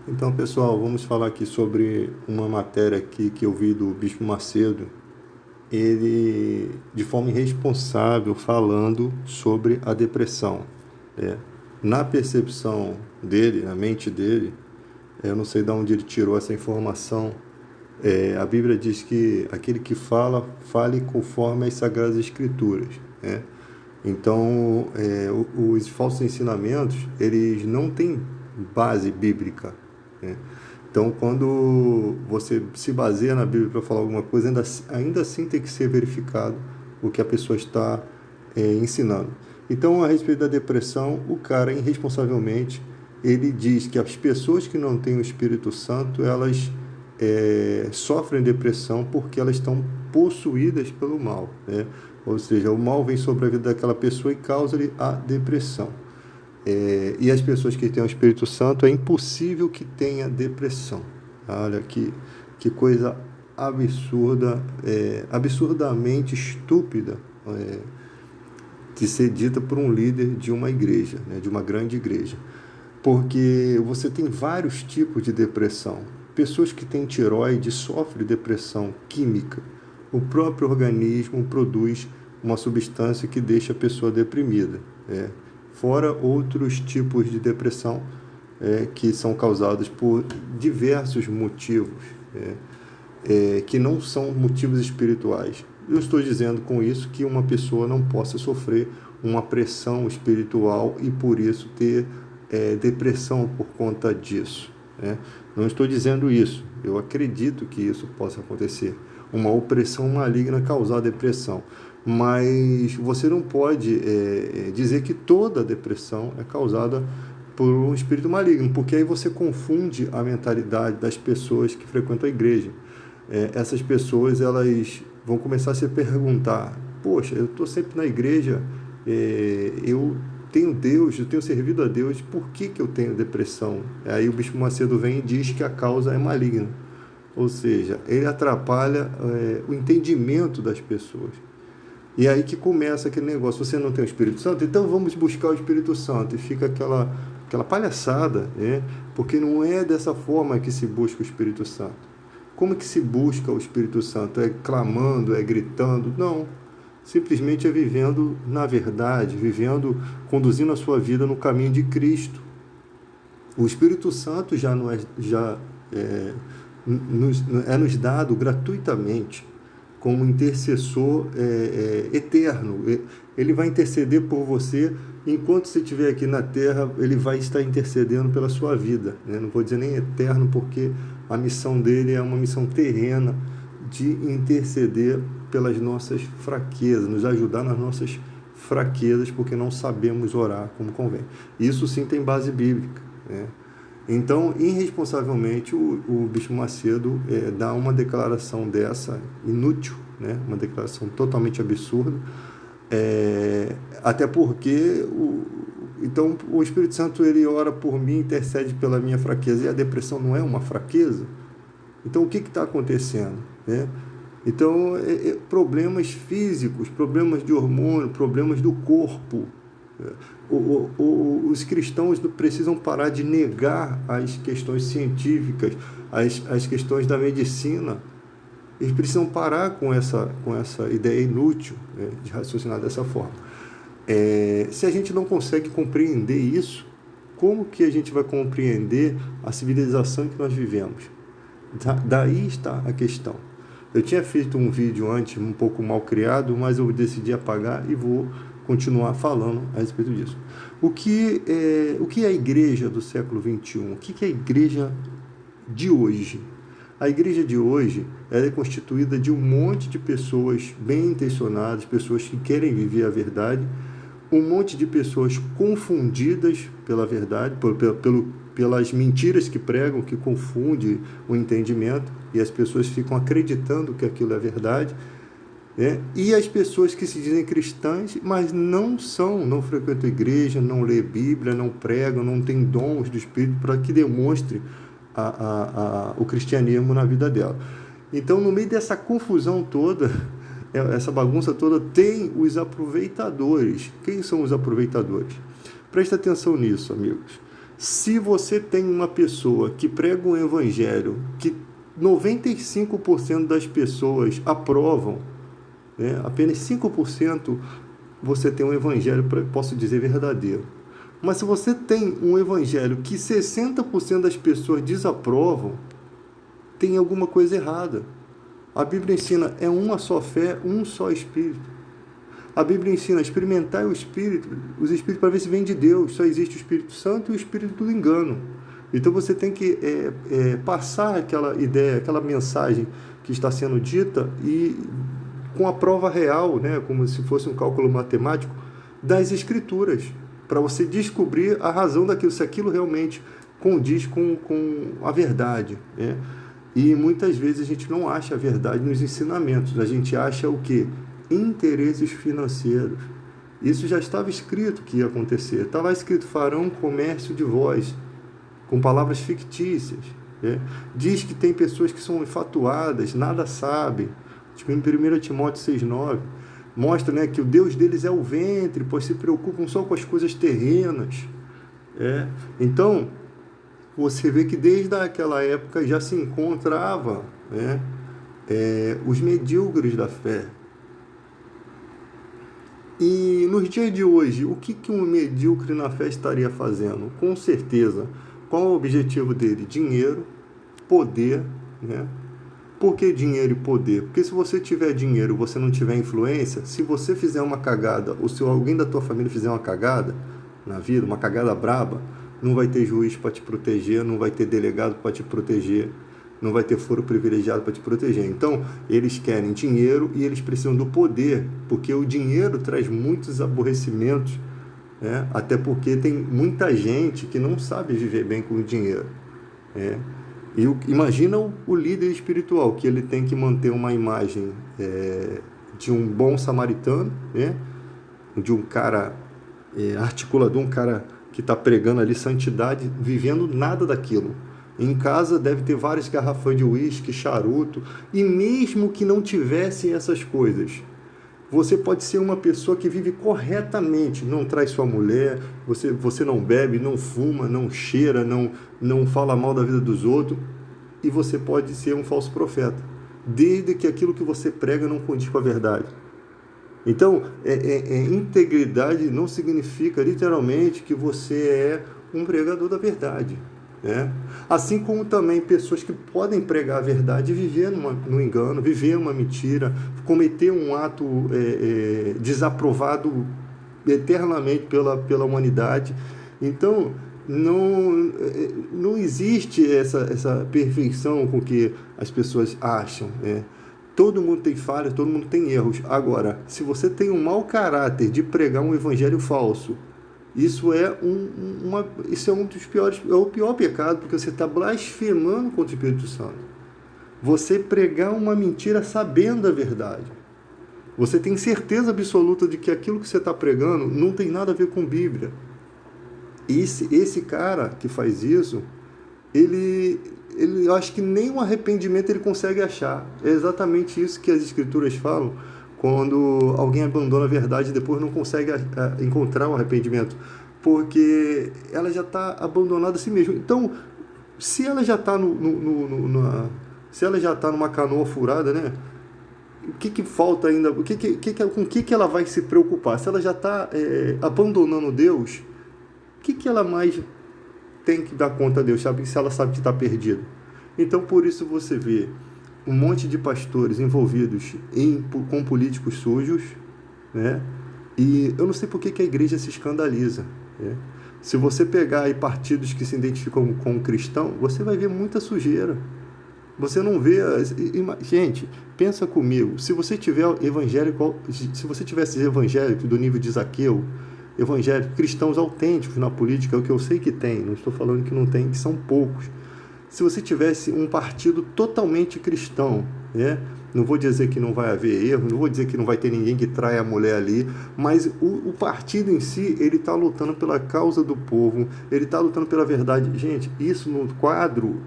Então, pessoal, vamos falar aqui sobre uma matéria aqui que eu vi do Bispo Macedo. Ele, de forma irresponsável, falando sobre a depressão. É, Na percepção dele, na mente dele, eu não sei de onde ele tirou essa informação. A Bíblia diz que aquele que fala, fale conforme as Sagradas Escrituras, né? Então, os falsos ensinamentos, eles não têm base bíblica, né? Então, quando você se baseia na Bíblia para falar alguma coisa, ainda assim tem que ser verificado o que a pessoa está ensinando. Então, a respeito da depressão, o cara, irresponsavelmente, ele diz que as pessoas que não têm o Espírito Santo, elas sofrem depressão porque elas estão possuídas pelo mal, né? Ou seja, o mal vem sobre a vida daquela pessoa e causa-lhe a depressão. E as pessoas que têm o Espírito Santo, é impossível que tenha depressão. Olha que coisa absurda, absurdamente estúpida, de ser dita por um líder de uma igreja, né, de uma grande igreja. Porque você tem vários tipos de depressão. Pessoas que têm tireoide sofrem depressão química. O próprio organismo produz uma substância que deixa a pessoa deprimida. Fora outros tipos de depressão que são causados por diversos motivos, que não são motivos espirituais. Eu estou dizendo com isso que uma pessoa não possa sofrer uma pressão espiritual e por isso ter depressão por conta disso, né? Não estou dizendo isso, eu acredito que isso possa acontecer, uma opressão maligna causar depressão, mas você não pode dizer que toda depressão é causada por um espírito maligno, porque aí você confunde a mentalidade das pessoas que frequentam a igreja. Essas pessoas, elas vão começar a se perguntar: poxa, eu estou sempre na igreja, eu tenho Deus, eu tenho servido a Deus, por que eu tenho depressão? Aí o Bispo Macedo vem e diz que a causa é maligna, ou seja, ele atrapalha o entendimento das pessoas. E aí que começa aquele negócio: você não tem o Espírito Santo, então vamos buscar o Espírito Santo, e fica aquela palhaçada, né? Porque não é dessa forma que se busca o Espírito Santo. Como que se busca o Espírito Santo? É clamando, é gritando? Não. Simplesmente é vivendo na verdade, conduzindo a sua vida no caminho de Cristo. O Espírito Santo nos dado gratuitamente como intercessor eterno. Ele vai interceder por você enquanto você estiver aqui na terra. Ele vai estar intercedendo pela sua vida, né? Não vou dizer nem eterno, porque a missão dele é uma missão terrena de interceder pelas nossas fraquezas, nos ajudar nas nossas fraquezas, porque não sabemos orar como convém. Isso sim tem base bíblica, né? Então, irresponsavelmente, o Bispo Macedo dá uma declaração dessa, inútil, né? Uma declaração totalmente absurda, até porque então o Espírito Santo, ele ora por mim, intercede pela minha fraqueza, e a depressão não é uma fraqueza? Então, o que está acontecendo, né? Então, problemas físicos, problemas de hormônio, problemas do corpo. Os cristãos precisam parar de negar as questões científicas, as questões da medicina. Eles precisam parar com essa ideia inútil, né, de raciocinar dessa forma. Se a gente não consegue compreender isso, como que a gente vai compreender a civilização que nós vivemos? Daí está a questão. Eu tinha feito um vídeo antes, um pouco mal criado, mas eu decidi apagar e vou continuar falando a respeito disso. O que é a igreja do século XXI? O que é a igreja de hoje? A igreja de hoje, ela é constituída de um monte de pessoas bem intencionadas, pessoas que querem viver a verdade, um monte de pessoas confundidas pela verdade, pelas mentiras que pregam, que confundem o entendimento, e as pessoas ficam acreditando que aquilo é verdade, né? E as pessoas que se dizem cristãs, mas não frequentam a igreja, não lê Bíblia, não pregam, não têm dons do Espírito para que demonstre o cristianismo na vida dela. Então, no meio dessa confusão toda, essa bagunça toda, tem os aproveitadores. Quem são os aproveitadores? Presta atenção nisso, amigos. Se você tem uma pessoa que prega um evangelho que 95% das pessoas aprovam, né? Apenas 5% você tem um evangelho, posso dizer, verdadeiro. Mas se você tem um evangelho que 60% das pessoas desaprovam, tem alguma coisa errada. A Bíblia ensina, é uma só fé, um só Espírito. A Bíblia ensina a experimentar os espíritos para ver se vem de Deus. Só existe o Espírito Santo e o Espírito do engano. Então você tem que passar aquela ideia, aquela mensagem que está sendo dita e com a prova real, né, como se fosse um cálculo matemático, das Escrituras, para você descobrir a razão daquilo, se aquilo realmente condiz com a verdade, né? E muitas vezes a gente não acha a verdade nos ensinamentos, a gente acha o quê? Interesses financeiros. Isso já estava escrito que ia acontecer. Está lá escrito, farão comércio de vós, com palavras fictícias, né? Diz que tem pessoas que são infatuadas, nada sabem. Tipo, em 1 Timóteo 6,9, mostra, né, que o Deus deles é o ventre, pois se preocupam só com as coisas terrenas. Então, você vê que desde aquela época já se encontrava, né, os medíocres da fé. E nos dias de hoje, o que um medíocre na fé estaria fazendo? Com certeza, qual é o objetivo dele? Dinheiro, poder, né? Por que dinheiro e poder? Porque se você tiver dinheiro e você não tiver influência, se você fizer uma cagada, ou se alguém da tua família fizer uma cagada na vida, uma cagada braba, não vai ter juiz para te proteger, não vai ter delegado para te proteger, não vai ter foro privilegiado para te proteger. Então, eles querem dinheiro e eles precisam do poder, porque o dinheiro traz muitos aborrecimentos, né? Até porque tem muita gente que não sabe viver bem com o dinheiro, né? E imagina o líder espiritual, que ele tem que manter uma imagem de um bom samaritano, né? De um cara articulador, um cara que está pregando ali santidade, vivendo nada daquilo. Em casa deve ter várias garrafas de uísque, charuto, e mesmo que não tivessem essas coisas, você pode ser uma pessoa que vive corretamente, não trai sua mulher, você não bebe, não fuma, não cheira, não fala mal da vida dos outros, e você pode ser um falso profeta, desde que aquilo que você prega não condiz com a verdade. Então, integridade não significa literalmente que você é um pregador da verdade, né? Assim como também pessoas que podem pregar a verdade e viver no engano, viver uma mentira, cometer um ato desaprovado eternamente pela humanidade. Então, não existe essa perfeição com que as pessoas acham, né? Todo mundo tem falhas, todo mundo tem erros. Agora, se você tem um mau caráter de pregar um evangelho falso, isso é um dos piores, é o pior pecado, porque você está blasfemando contra o Espírito Santo. Você pregar uma mentira sabendo a verdade. Você tem certeza absoluta de que aquilo que você está pregando não tem nada a ver com Bíblia. Esse cara que faz isso, eu acho que nem um arrependimento ele consegue achar. É exatamente isso que as Escrituras falam, quando alguém abandona a verdade e depois não consegue encontrar o arrependimento, porque ela já está abandonada a si mesma. Então, se ela já está se ela já está numa canoa furada, né? O que falta ainda? Com o que ela vai se preocupar? Se ela já está abandonando Deus, o que ela mais tem que dar conta a Deus, sabe? Se ela sabe que está perdida. Então, por isso você vê um monte de pastores envolvidos com políticos sujos, né? E eu não sei por que a igreja se escandaliza, né? Se você pegar aí partidos que se identificam com cristão, você vai ver muita sujeira. Você não vê... Gente, pensa comigo, se você tivesse evangélico do nível de Zaqueu, evangélicos, cristãos autênticos na política, é o que eu sei que tem, não estou falando que não tem, que são poucos. Se você tivesse um partido totalmente cristão, né? Não vou dizer que não vai haver erro, não vou dizer que não vai ter ninguém que traia a mulher ali, mas o partido em si, ele está lutando pela causa do povo, ele está lutando pela verdade. Gente, isso no quadro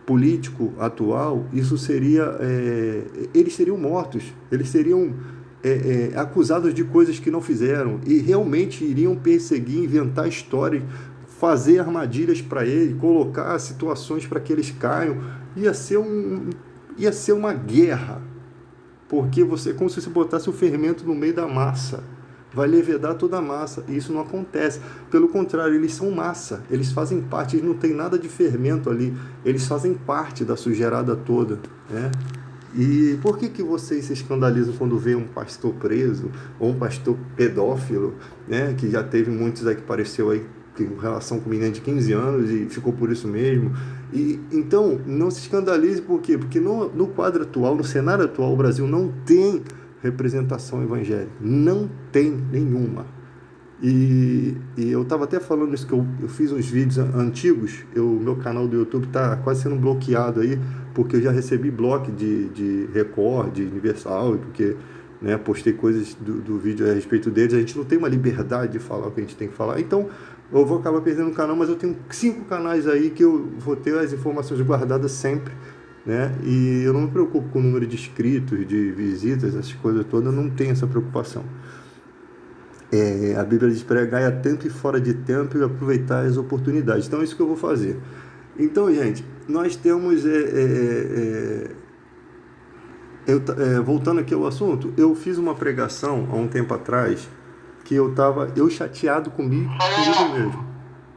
político atual, isso seria... eles seriam mortos, eles seriam... acusados de coisas que não fizeram e realmente iriam perseguir, inventar histórias fazer armadilhas para ele, colocar situações para que eles caiam, ia ser uma guerra, porque você, como se você botasse o fermento no meio da massa, vai levedar toda a massa, e isso não acontece. Pelo contrário, eles são massa, eles fazem parte, eles não tem nada de fermento ali, eles fazem parte da sujeirada toda, né? E por que vocês se escandalizam quando vê um pastor preso, ou um pastor pedófilo, né? Que já teve muitos aí que apareceu aí com relação com menina de 15 anos e ficou por isso mesmo. E então, não se escandalize, por quê? Porque no quadro atual, no cenário atual, o Brasil não tem representação evangélica, não tem nenhuma. E eu estava até falando isso, que eu fiz uns vídeos antigos, meu canal do YouTube está quase sendo bloqueado aí, porque eu já recebi bloco de Record, de Universal, porque, né, postei coisas do vídeo a respeito deles. A gente não tem uma liberdade de falar o que a gente tem que falar, então eu vou acabar perdendo o canal, mas eu tenho 5 canais aí que eu vou ter as informações guardadas sempre, né? E eu não me preocupo com o número de inscritos, de visitas, essas coisas todas, eu não tenho essa preocupação. A Bíblia diz: pregai a tempo e fora de tempo e aproveitar as oportunidades. Então é isso que eu vou fazer. Então, gente, nós temos voltando aqui ao assunto, eu fiz uma pregação há um tempo atrás que eu chateado comigo mesmo.